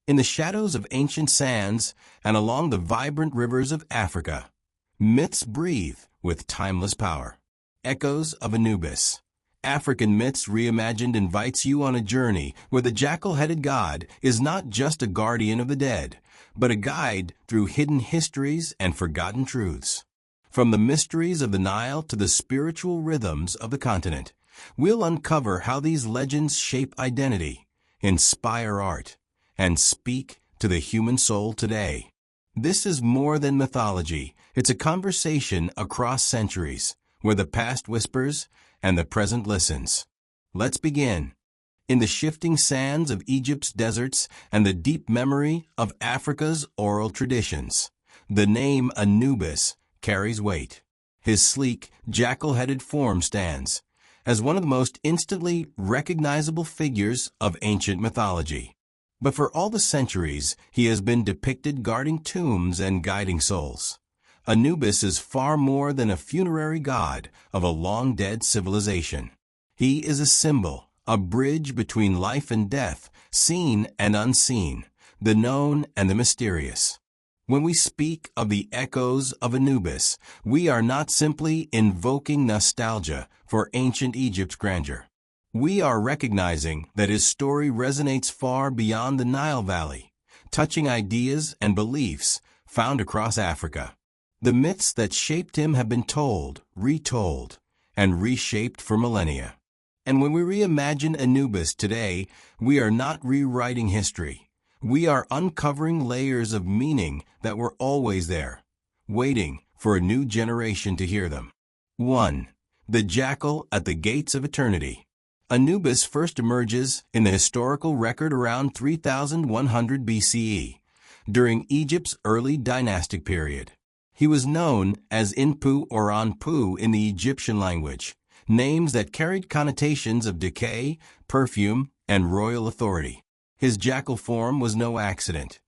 in the shadows of ancient sands and along the vibrant rivers of Africa. Myths breathe with timeless power. Echoes of Anubis. African Myths Reimagined invites you on a journey where the jackal-headed god is not just a guardian of the dead, but a guide through hidden histories and forgotten truths. From the mysteries of the Nile to the spiritual rhythms of the continent, we'll uncover how these legends shape identity, inspire art, and speak to the human soul today. This is more than mythology. It's a conversation across centuries, where the past whispers and the present listens. Let's begin. In the shifting sands of Egypt's deserts and the deep memory of Africa's oral traditions, the name Anubis carries weight. His sleek, jackal-headed form stands as one of the most instantly recognizable figures of ancient mythology. But for all the centuries, he has been depicted guarding tombs and guiding souls. Anubis is far more than a funerary god of a long-dead civilization. He is a symbol, a bridge between life and death, seen and unseen, the known and the mysterious. When we speak of the echoes of Anubis, we are not simply invoking nostalgia for ancient Egypt's grandeur. We are recognizing that his story resonates far beyond the Nile Valley, touching ideas and beliefs found across Africa. The myths that shaped him have been told, retold, and reshaped for millennia. And when we reimagine Anubis today, we are not rewriting history. We are uncovering layers of meaning that were always there, waiting for a new generation to hear them. 1. The jackal at the gates of eternity. Anubis first emerges in the historical record around 3100 BCE, during Egypt's early dynastic period. He was known as Inpu or Anpu in the Egyptian language, names that carried connotations of decay, perfume, and royal authority. His jackal form was no accident.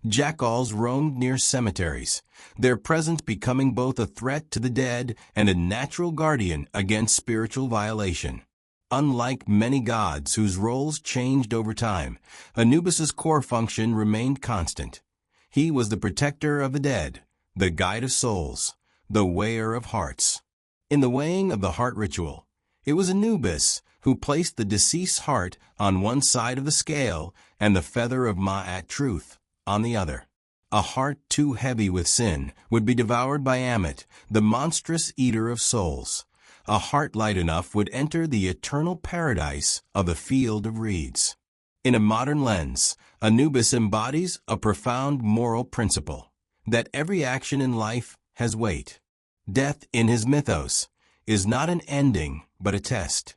Jackals roamed near cemeteries, their presence becoming both a threat to the dead and a natural guardian against spiritual violation. Unlike many gods whose roles changed over time, Anubis's core function remained constant. He was the protector of the dead, the guide of souls, the weigher of hearts. In the weighing of the heart ritual, it was Anubis who placed the deceased's heart on one side of the scale and the feather of Ma'at truth on the other. A heart too heavy with sin would be devoured by Ammit, the monstrous eater of souls. A heart light enough would enter the eternal paradise of the field of reeds. In a modern lens, Anubis embodies a profound moral principle, that every action in life has weight. Death in his mythos is not an ending, but a test.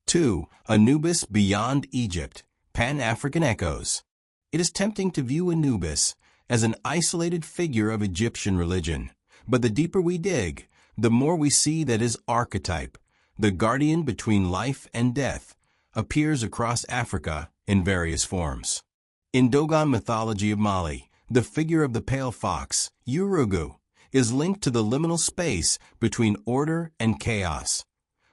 2. Anubis beyond Egypt, Pan-African echoes. It is tempting to view Anubis as an isolated figure of Egyptian religion, but the deeper we dig, the more we see that his archetype, the guardian between life and death, appears across Africa in various forms. In Dogon mythology of Mali, the figure of the pale fox, Urugu, is linked to the liminal space between order and chaos.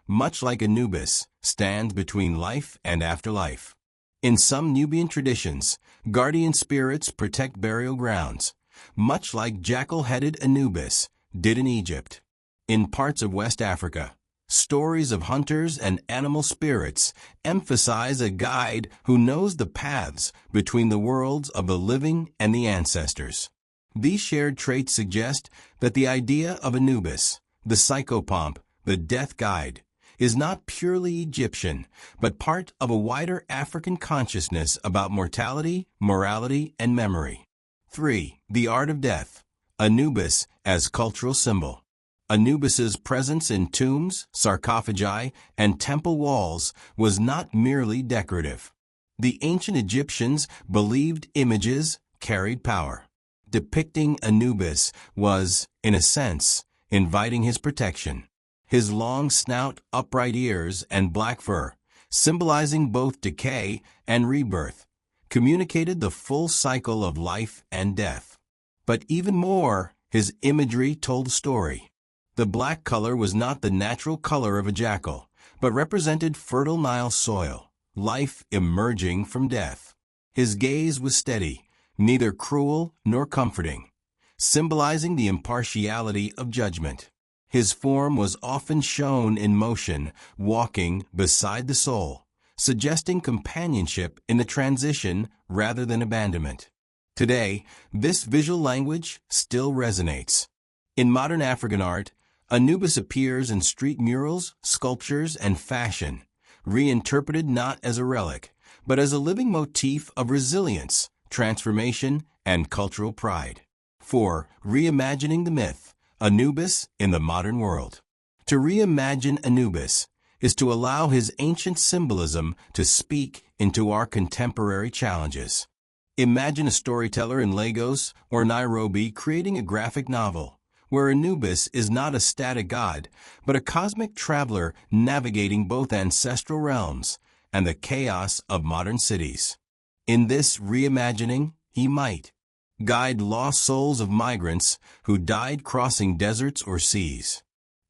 Much like Anubis, stands between life and afterlife. In some Nubian traditions, guardian spirits protect burial grounds, much like jackal-headed Anubis did in Egypt. In parts of West Africa, stories of hunters and animal spirits emphasize a guide who knows the paths between the worlds of the living and the ancestors. These shared traits suggest that the idea of Anubis, the psychopomp, the death guide, is not purely Egyptian, but part of a wider African consciousness about mortality, morality, and memory. 3. The art of death. Anubis as cultural symbol. Anubis's presence in tombs, sarcophagi, and temple walls was not merely decorative. The ancient Egyptians believed images carried power. Depicting Anubis was, in a sense, inviting his protection. His long snout, upright ears, and black fur, symbolizing both decay and rebirth, communicated the full cycle of life and death. But even more, his imagery told a story. The black color was not the natural color of a jackal, but represented fertile Nile soil, life emerging from death. His gaze was steady, neither cruel nor comforting, symbolizing the impartiality of judgment. His form was often shown in motion, walking beside the soul, suggesting companionship in the transition rather than abandonment. Today, this visual language still resonates. In modern African art, Anubis appears in street murals, sculptures, and fashion, reinterpreted not as a relic, but as a living motif of resilience, transformation, and cultural pride. 4. Reimagining the myth, Anubis in the modern world. To reimagine Anubis is to allow his ancient symbolism to speak into our contemporary challenges. Imagine a storyteller in Lagos or Nairobi creating a graphic novel, where Anubis is not a static god, but a cosmic traveler navigating both ancestral realms and the chaos of modern cities. In this reimagining, he might guide lost souls of migrants who died crossing deserts or seas,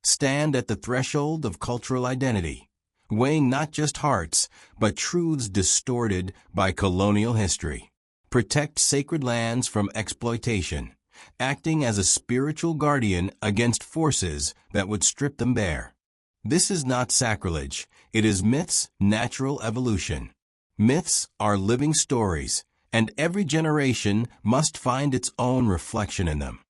stand at the threshold of cultural identity, weighing not just hearts, but truths distorted by colonial history, protect sacred lands from exploitation, acting as a spiritual guardian against forces that would strip them bare. This is not sacrilege, it is myth's natural evolution. Myths are living stories, and every generation must find its own reflection in them.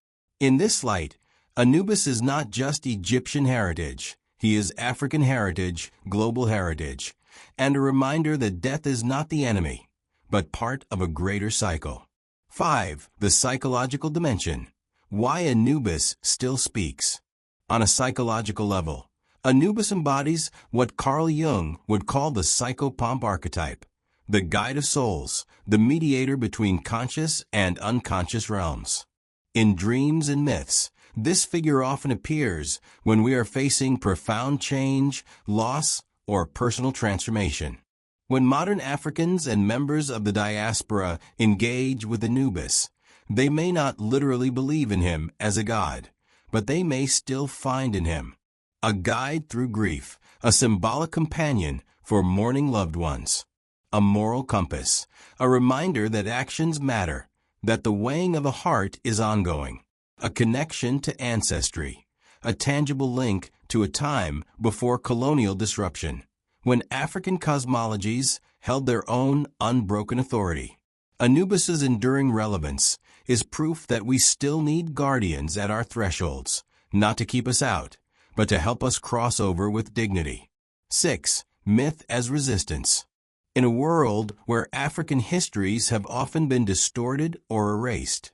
In this light, Anubis is not just Egyptian heritage, he is African heritage, global heritage, and a reminder that death is not the enemy, but part of a greater cycle. 5. The psychological dimension. Why Anubis still speaks. On a psychological level, Anubis embodies what Carl Jung would call the psychopomp archetype, the guide of souls, the mediator between conscious and unconscious realms. In dreams and myths, this figure often appears when we are facing profound change, loss, or personal transformation. When modern Africans and members of the diaspora engage with Anubis, they may not literally believe in him as a god, but they may still find in him a guide through grief, a symbolic companion for mourning loved ones, a moral compass, a reminder that actions matter, that the weighing of the heart is ongoing, a connection to ancestry, a tangible link to a time before colonial disruption, when African cosmologies held their own unbroken authority. Anubis's enduring relevance is proof that we still need guardians at our thresholds, not to keep us out, but to help us cross over with dignity. 6. Myth as resistance. In a world where African histories have often been distorted or erased,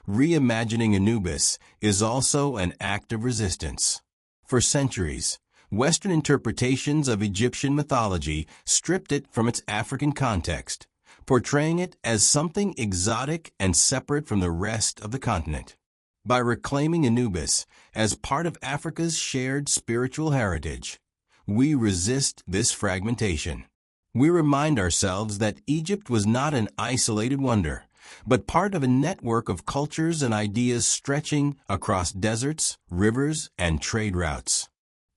reimagining Anubis is also an act of resistance. For centuries, Western interpretations of Egyptian mythology stripped it from its African context, portraying it as something exotic and separate from the rest of the continent. By reclaiming Anubis as part of Africa's shared spiritual heritage, we resist this fragmentation. We remind ourselves that Egypt was not an isolated wonder, but part of a network of cultures and ideas stretching across deserts, rivers, and trade routes.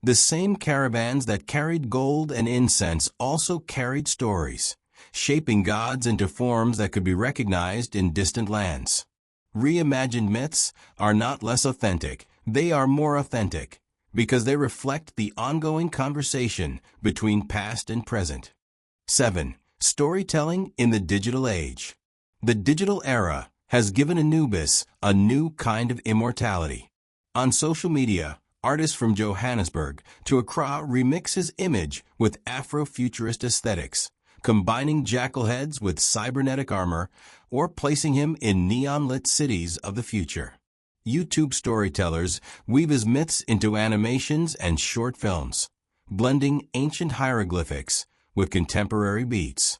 The same caravans that carried gold and incense also carried stories, shaping gods into forms that could be recognized in distant lands. Reimagined myths are not less authentic, they are more authentic, because they reflect the ongoing conversation between past and present. 7. Storytelling in the digital age. The digital era has given Anubis a new kind of immortality. On social media, artists from Johannesburg to Accra remix his image with Afro-futurist aesthetics, combining jackal-heads with cybernetic armor, or placing him in neon-lit cities of the future. YouTube storytellers weave his myths into animations and short films, blending ancient hieroglyphics with contemporary beats.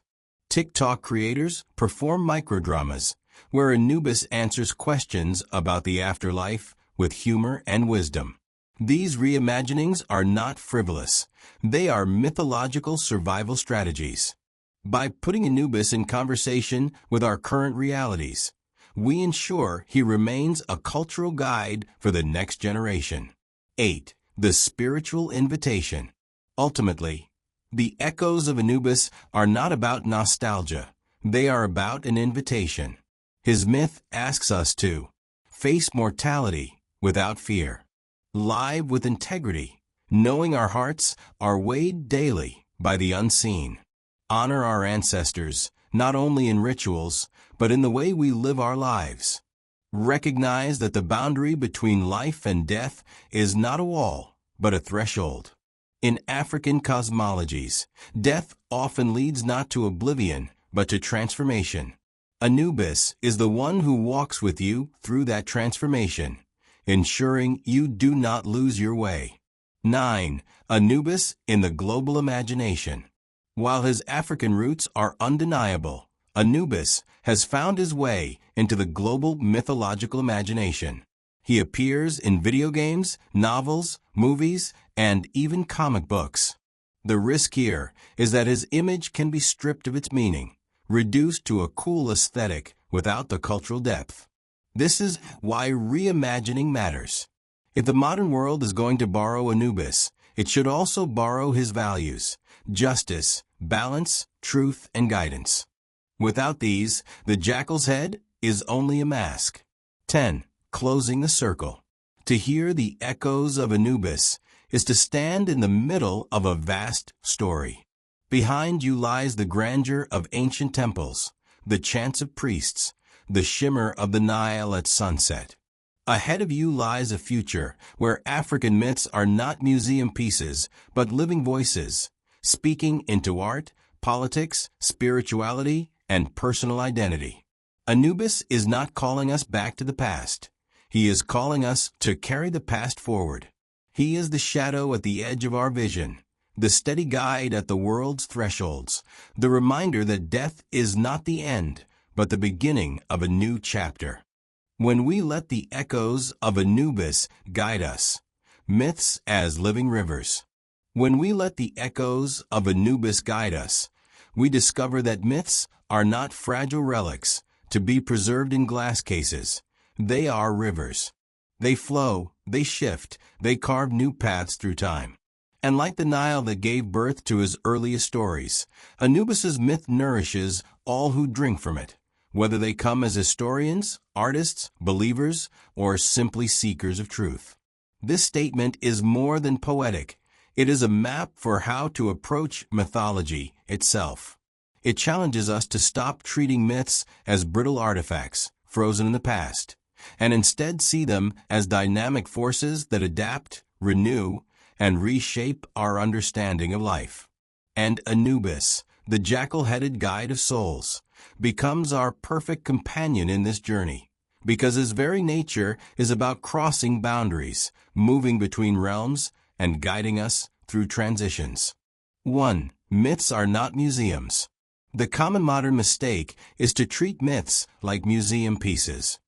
TikTok creators perform microdramas, where Anubis answers questions about the afterlife with humor and wisdom. These reimaginings are not frivolous. They are mythological survival strategies. By putting Anubis in conversation with our current realities, we ensure he remains a cultural guide for the next generation. 8. The spiritual invitation. Ultimately, the Echoes of Anubis are not about nostalgia. They are about an invitation. His myth asks us to face mortality without fear, live with integrity, knowing our hearts are weighed daily by the unseen, honor our ancestors, not only in rituals, but in the way we live our lives. Recognize that the boundary between life and death is not a wall, but a threshold. In African cosmologies, death often leads not to oblivion, but to transformation. Anubis is the one who walks with you through that transformation, ensuring you do not lose your way. 9. Anubis in the global imagination. While his African roots are undeniable, Anubis has found his way into the global mythological imagination. He appears in video games, novels, movies, and even comic books. The risk here is that his image can be stripped of its meaning, reduced to a cool aesthetic without the cultural depth. This is why reimagining matters. If the modern world is going to borrow Anubis, it should also borrow his values: justice, balance, truth, and guidance. Without these, the jackal's head is only a mask. 10. Closing the circle. To hear the echoes of Anubis is to stand in the middle of a vast story. Behind you lies the grandeur of ancient temples, the chants of priests, the shimmer of the Nile at sunset. Ahead of you lies a future where African myths are not museum pieces, but living voices, speaking into art, politics, spirituality, and personal identity. Anubis is not calling us back to the past. He is calling us to carry the past forward. He is the shadow at the edge of our vision, the steady guide at the world's thresholds, the reminder that death is not the end, but the beginning of a new chapter. When we let the echoes of Anubis guide us, myths as living rivers. When we let the echoes of Anubis guide us, we discover that myths are not fragile relics to be preserved in glass cases. They are rivers. They flow, they shift, they carve new paths through time. And like the Nile that gave birth to his earliest stories, Anubis's myth nourishes all who drink from it, whether they come as historians, artists, believers, or simply seekers of truth. This statement is more than poetic. It is a map for how to approach mythology itself. It challenges us to stop treating myths as brittle artifacts, frozen in the past, and instead see them as dynamic forces that adapt, renew, and reshape our understanding of life. And Anubis, the jackal-headed guide of souls, becomes our perfect companion in this journey, because his very nature is about crossing boundaries, moving between realms, and guiding us through transitions. 1. Myths are not museums. The common modern mistake is to treat myths like museum pieces.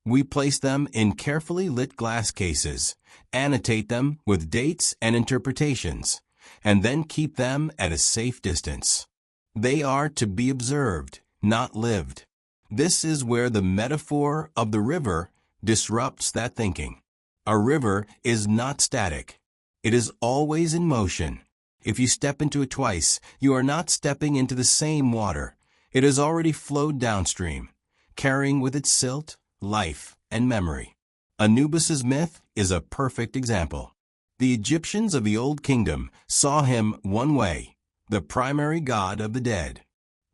We place them in carefully lit glass cases, annotate them with dates and interpretations, and then keep them at a safe distance. They are to be observed, not lived. This is where the metaphor of the river disrupts that thinking. A river is not static. It is always in motion. If you step into it twice, you are not stepping into the same water. It has already flowed downstream, carrying with it silt, life, and memory. Anubis's myth is a perfect example. The Egyptians of the Old Kingdom saw him one way, the primary god of the dead.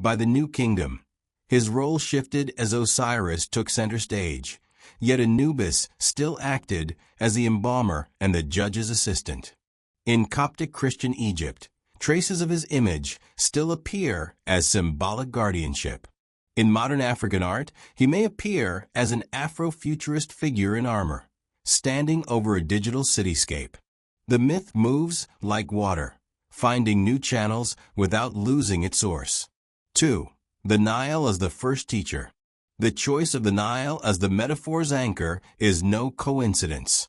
By the New Kingdom, his role shifted as Osiris took center stage, yet Anubis still acted as the embalmer and the judge's assistant. In Coptic Christian Egypt, traces of his image still appear as symbolic guardianship. In modern African art, he may appear as an Afrofuturist figure in armor, standing over a digital cityscape. The myth moves like water, finding new channels without losing its source. 2. The Nile as the first teacher. The choice of the Nile as the metaphor's anchor is no coincidence.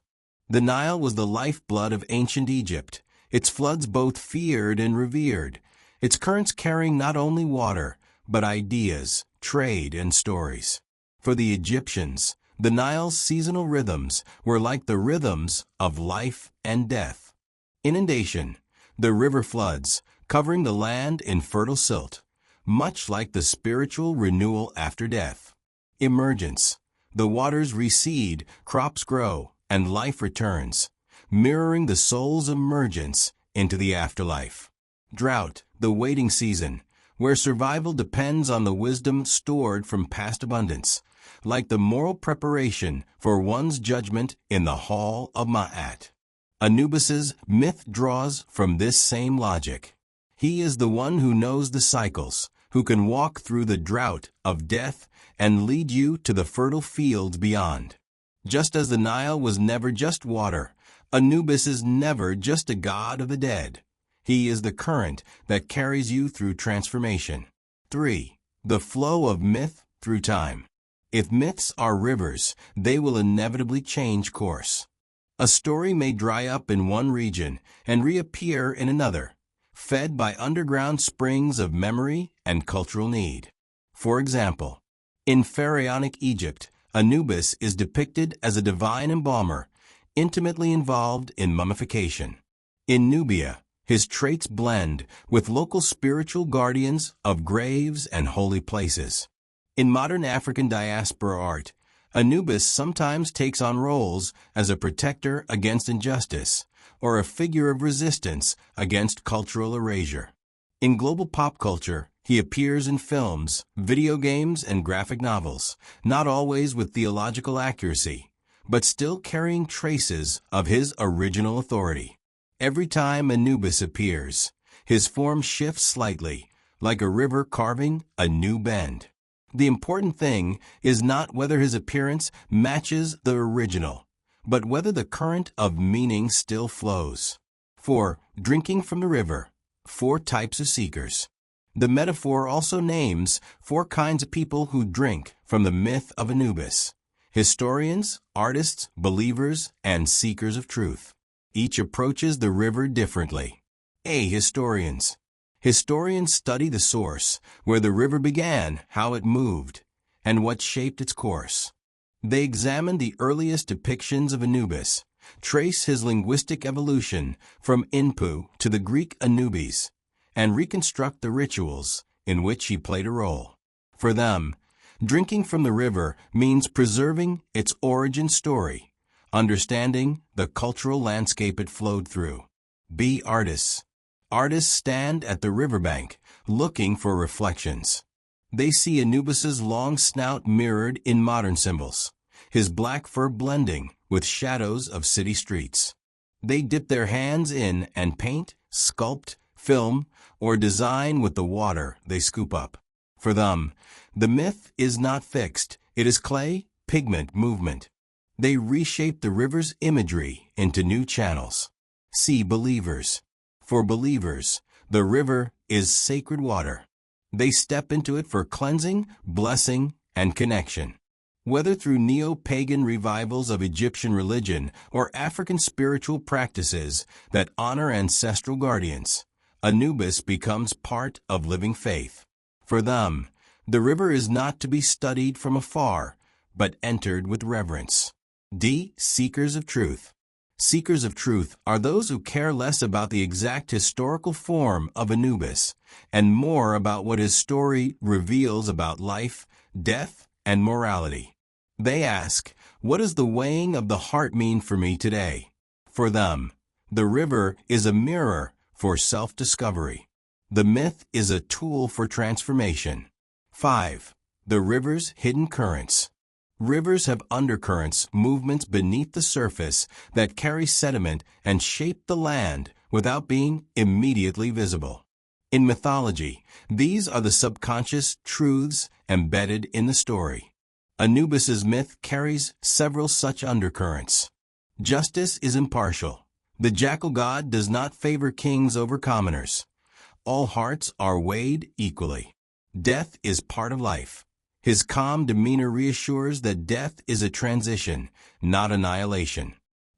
The Nile was the lifeblood of ancient Egypt, its floods both feared and revered, its currents carrying not only water, but ideas, trade, and stories. For the Egyptians, the Nile's seasonal rhythms were like the rhythms of life and death. Inundation, the river floods, covering the land in fertile silt, much like the spiritual renewal after death. Emergence. The waters recede, crops grow, and life returns, mirroring the soul's emergence into the afterlife. Drought. The waiting season, where survival depends on the wisdom stored from past abundance, like the moral preparation for one's judgment in the Hall of Ma'at. Anubis's myth draws from this same logic. He is the one who knows the cycles, who can walk through the drought of death and lead you to the fertile fields beyond. Just as the Nile was never just water, Anubis is never just a god of the dead. He is the current that carries you through transformation. 3. The flow of myth through time. If myths are rivers, they will inevitably change course. A story may dry up in one region and reappear in another, fed by underground springs of memory and cultural need. For example, in pharaonic Egypt, Anubis is depicted as a divine embalmer, intimately involved in mummification. In Nubia, his traits blend with local spiritual guardians of graves and holy places. In modern African diaspora art, Anubis sometimes takes on roles as a protector against injustice or a figure of resistance against cultural erasure. In global pop culture, he appears in films, video games, and graphic novels, not always with theological accuracy, but still carrying traces of his original authority. Every time Anubis appears, his form shifts slightly, like a river carving a new bend. The important thing is not whether his appearance matches the original, but whether the current of meaning still flows. 4. Drinking from the river. 4 types of seekers. The metaphor also names 4 kinds of people who drink from the myth of Anubis: historians, artists, believers, and seekers of truth. Each approaches the river differently. A. Historians. Historians study the source, where the river began, how it moved, and what shaped its course. They examine the earliest depictions of Anubis, trace his linguistic evolution from Inpu to the Greek Anubis, and reconstruct the rituals in which he played a role. For them, drinking from the river means preserving its origin story, understanding the cultural landscape it flowed through. B. Artists. Artists stand at the riverbank, looking for reflections. They see Anubis's long snout mirrored in modern symbols, his black fur blending with shadows of city streets. They dip their hands in and paint, sculpt, film, or design with the water they scoop up. For them, the myth is not fixed. It is clay, pigment, movement. They reshape the river's imagery into new channels. See believers. For believers, the river is sacred water. They step into it for cleansing, blessing, and connection. Whether through neo-pagan revivals of Egyptian religion or African spiritual practices that honor ancestral guardians, Anubis becomes part of living faith. For them, the river is not to be studied from afar, but entered with reverence. D. Seekers of truth. Seekers of truth are those who care less about the exact historical form of Anubis and more about what his story reveals about life, death, and morality. They ask, what does the weighing of the heart mean for me today? For them, the river is a mirror for self-discovery. The myth is a tool for transformation. 5. The river's hidden currents. Rivers have undercurrents, movements beneath the surface that carry sediment and shape the land without being immediately visible. In mythology, these are the subconscious truths embedded in the story. Anubis's myth carries several such undercurrents. Justice is impartial. The jackal god does not favor kings over commoners. All hearts are weighed equally. Death is part of life. His calm demeanor reassures that death is a transition, not annihilation.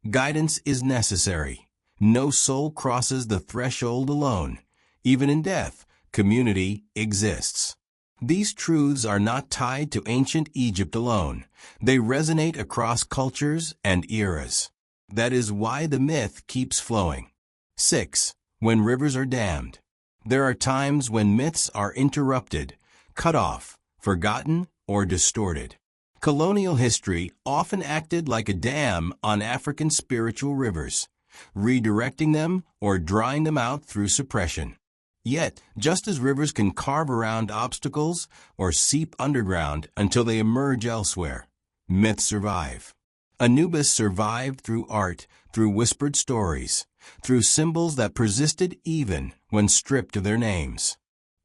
Guidance is necessary. No soul crosses the threshold alone. Even in death, community exists. These truths are not tied to ancient Egypt alone. They resonate across cultures and eras. That is why the myth keeps flowing. 6. When rivers are dammed. There are times when myths are interrupted, cut off, forgotten, or distorted. Colonial history often acted like a dam on African spiritual rivers, redirecting them or drying them out through suppression. Yet, just as rivers can carve around obstacles or seep underground until they emerge elsewhere, myths survive. Anubis survived through art, through whispered stories, through symbols that persisted even when stripped of their names.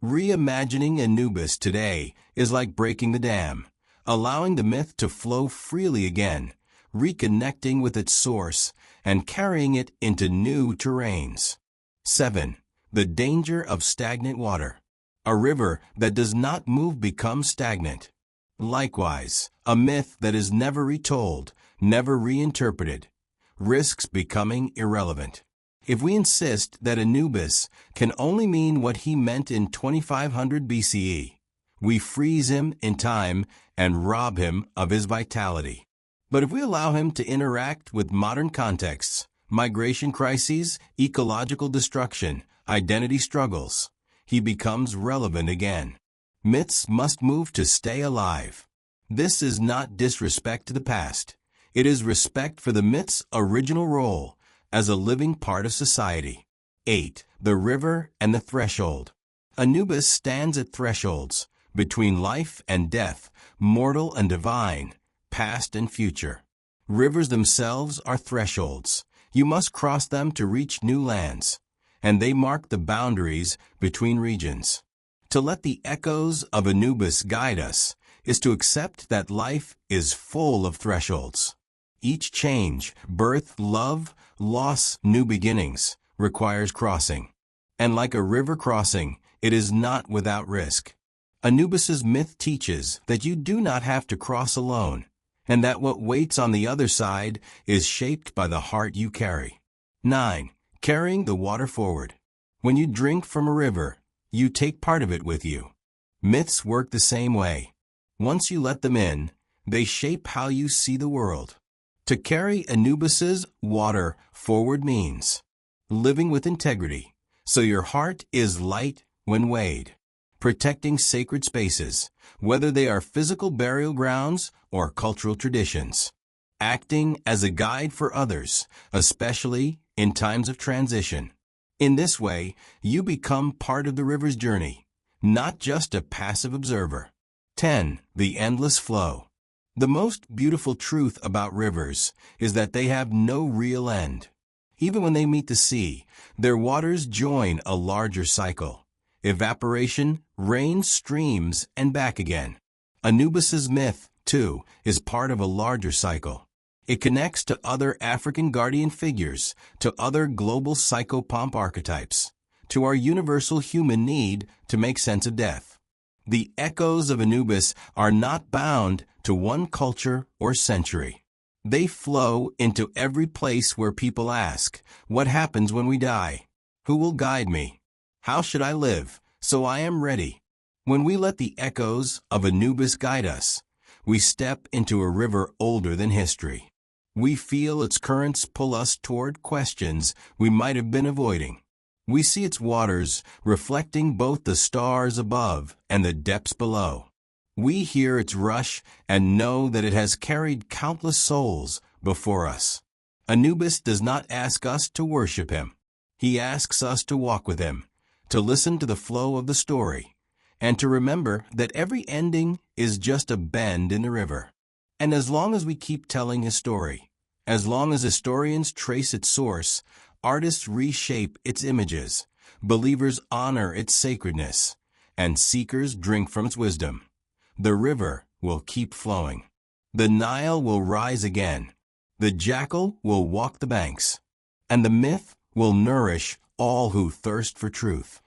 Reimagining Anubis today is like breaking the dam, allowing the myth to flow freely again, reconnecting with its source and carrying it into new terrains. 7. The danger of stagnant water. A river that does not move becomes stagnant. Likewise, a myth that is never retold, never reinterpreted, risks becoming irrelevant. If we insist that Anubis can only mean what he meant in 2500 BCE, we freeze him in time and rob him of his vitality. But if we allow him to interact with modern contexts, migration crises, ecological destruction, identity struggles, he becomes relevant again. Myths must move to stay alive. This is not disrespect to the past. It is respect for the myth's original role as a living part of society. 8. The river and the threshold. Anubis stands at thresholds, between life and death, mortal and divine, past and future. Rivers themselves are thresholds. You must cross them to reach new lands, and they mark the boundaries between regions. To let the echoes of Anubis guide us is to accept that life is full of thresholds. Each change, birth, love, loss, new beginnings, requires crossing. And like a river crossing, it is not without risk. Anubis's myth teaches that you do not have to cross alone, and that what waits on the other side is shaped by the heart you carry. 9. Carrying the water forward. When you drink from a river, you take part of it with you. Myths work the same way. Once you let them in, they shape how you see the world. To carry Anubis's water forward means living with integrity, so your heart is light when weighed, protecting sacred spaces, whether they are physical burial grounds or cultural traditions, acting as a guide for others, especially in times of transition. In this way, you become part of the river's journey, not just a passive observer. 10. The endless flow. The most beautiful truth about rivers is that they have no real end. Even when they meet the sea, their waters join a larger cycle. Evaporation, rain, streams, and back again. Anubis's myth, too, is part of a larger cycle. It connects to other African guardian figures, to other global psychopomp archetypes, to our universal human need to make sense of death. The echoes of Anubis are not bound to one culture or century. They flow into every place where people ask, what happens when we die? Who will guide me? How should I live so I am ready? When we let the echoes of Anubis guide us, we step into a river older than history. We feel its currents pull us toward questions we might have been avoiding. We see its waters reflecting both the stars above and the depths below. We hear its rush and know that it has carried countless souls before us. Anubis does not ask us to worship him. He asks us to walk with him, to listen to the flow of the story, and to remember that every ending is just a bend in the river. And as long as we keep telling his story, as long as historians trace its source, artists reshape its images, believers honor its sacredness, and seekers drink from its wisdom, the river will keep flowing. The Nile will rise again. The jackal will walk the banks, and the myth will nourish all who thirst for truth.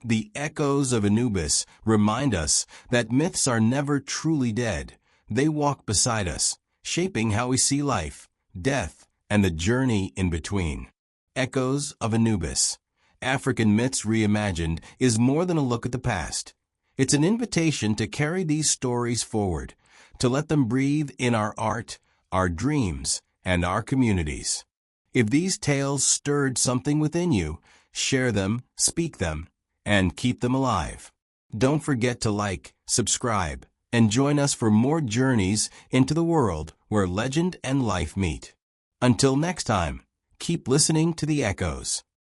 The echoes of Anubis remind us that myths are never truly dead. They walk beside us, shaping how we see life, death, and the journey in between. Echoes of Anubis. African Myths Reimagined is more than a look at the past. It's an invitation to carry these stories forward, to let them breathe in our art, our dreams, and our communities. If these tales stirred something within you, share them, speak them, and keep them alive. Don't forget to like, subscribe, and join us for more journeys into the world where legend and life meet. Until next time, keep listening to the echoes.